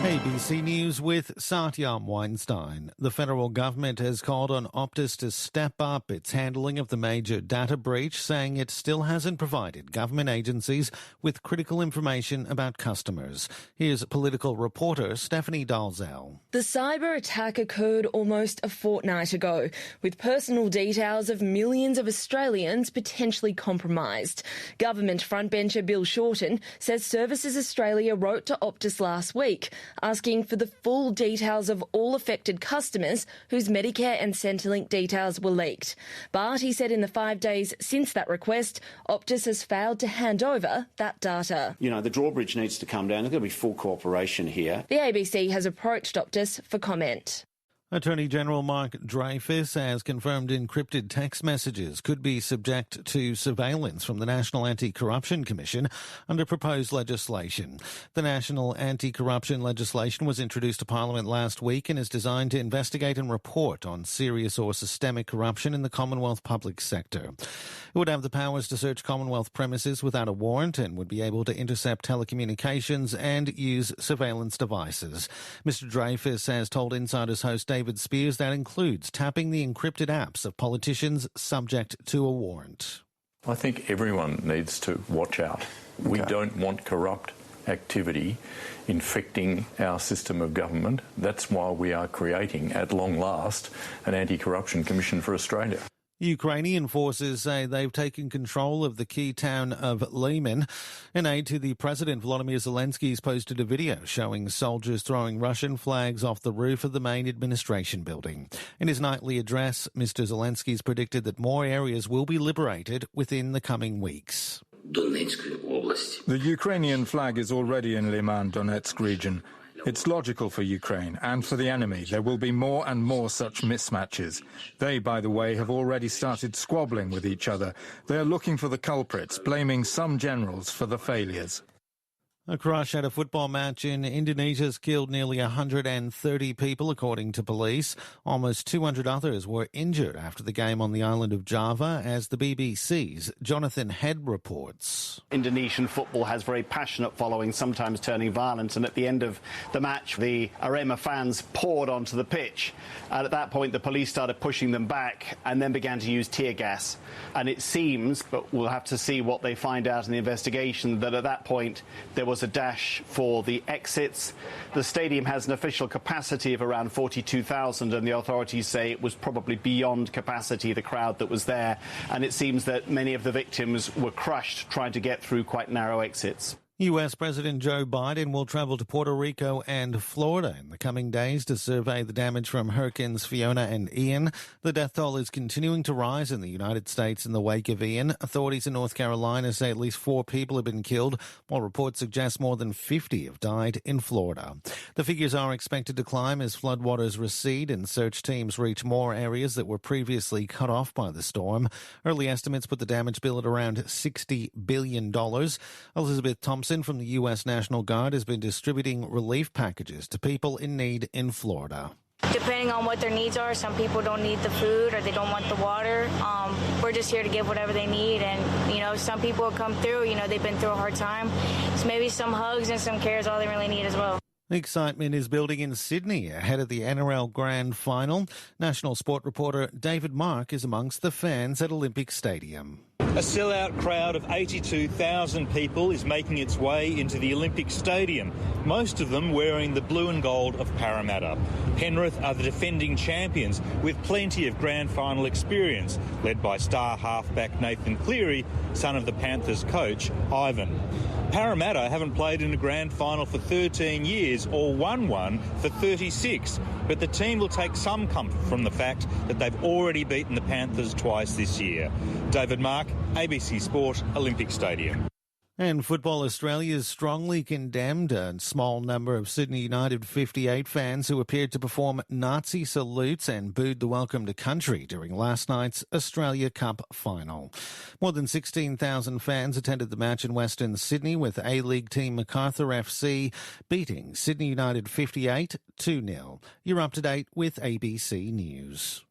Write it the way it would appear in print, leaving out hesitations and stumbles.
ABC News with Satyam Weinstein. The federal government has called on Optus to step up its handling of the major data breach, saying it still hasn't provided government agencies with critical information about customers. Here's political reporter Stephanie Dalzell. The cyber attack occurred almost a fortnight ago, with personal details of millions of Australians potentially compromised. Government frontbencher Bill Shorten says Services Australia wrote to Optus last week, asking for the full details of all affected customers whose Medicare and Centrelink details were leaked. But he said in the 5 days since that request, Optus has failed to hand over that data. You know, the drawbridge needs to come down. There's got to be full cooperation here. The ABC has approached Optus for comment. Attorney General Mark Dreyfus has confirmed encrypted text messages could be subject to surveillance from the National Anti-Corruption Commission under proposed legislation. The National Anti-Corruption legislation was introduced to Parliament last week and is designed to investigate and report on serious or systemic corruption in the Commonwealth public sector. It would have the powers to search Commonwealth premises without a warrant and would be able to intercept telecommunications and use surveillance devices. Mr. Dreyfus has told Insider's host David Spears that includes tapping the encrypted apps of politicians subject to a warrant. I think everyone needs to watch out. Okay. We don't want corrupt activity infecting our system of government. That's why we are creating, at long last, an anti-corruption commission for Australia. Ukrainian forces say they've taken control of the key town of Lyman. An aide to the president, Volodymyr Zelensky, has posted a video showing soldiers throwing Russian flags off the roof of the main administration building. In his nightly address, Mr. Zelensky's predicted that more areas will be liberated within the coming weeks. The Ukrainian flag is already in Lyman, Donetsk region. It's logical for Ukraine and for the enemy. There will be more and more such mismatches. They, by the way, have already started squabbling with each other. They are looking for the culprits, blaming some generals for the failures. A crash at a football match in Indonesia has killed nearly 130 people, according to police. Almost 200 others were injured after the game on the island of Java, as the BBC's Jonathan Head reports. Indonesian football has very passionate following, sometimes turning violent, and at the end of the match, the Arema fans poured onto the pitch. And at that point, the police started pushing them back and then began to use tear gas. And it seems, but we'll have to see what they find out in the investigation, that at that point there was a dash for the exits. The stadium has an official capacity of around 42,000, and the authorities say it was probably beyond capacity, the crowd that was there. And it seems that many of the victims were crushed trying to get through quite narrow exits. US President Joe Biden will travel to Puerto Rico and Florida in the coming days to survey the damage from Hurricanes Fiona and Ian. The death toll is continuing to rise in the United States in the wake of Ian. Authorities in North Carolina say at least 4 people have been killed, while reports suggest more than 50 have died in Florida. The figures are expected to climb as floodwaters recede and search teams reach more areas that were previously cut off by the storm. Early estimates put the damage bill at around $60 billion. Elizabeth Thompson from the U.S. National Guard has been distributing relief packages to people in need in Florida. Depending on what their needs are, some people don't need the food or they don't want the water. We're just here to give whatever they need. And, you know, some people come through, you know, they've been through a hard time. So maybe some hugs and some care is all they really need as well. Excitement is building in Sydney ahead of the NRL Grand Final. National Sport reporter David Mark is amongst the fans at Olympic Stadium. A sellout crowd of 82,000 people is making its way into the Olympic Stadium, most of them wearing the blue and gold of Parramatta. Penrith are the defending champions with plenty of grand final experience, led by star halfback Nathan Cleary, son of the Panthers coach Ivan. Parramatta haven't played in a grand final for 13 years or won one for 36, but the team will take some comfort from the fact that they've already beaten the Panthers twice this year. David Mark, ABC Sport, Olympic Stadium. And Football Australia has strongly condemned a small number of Sydney United 58 fans who appeared to perform Nazi salutes and booed the welcome to country during last night's Australia Cup final. More than 16,000 fans attended the match in Western Sydney, with A-League team Macarthur FC beating Sydney United 58 2-0. You're up to date with ABC News.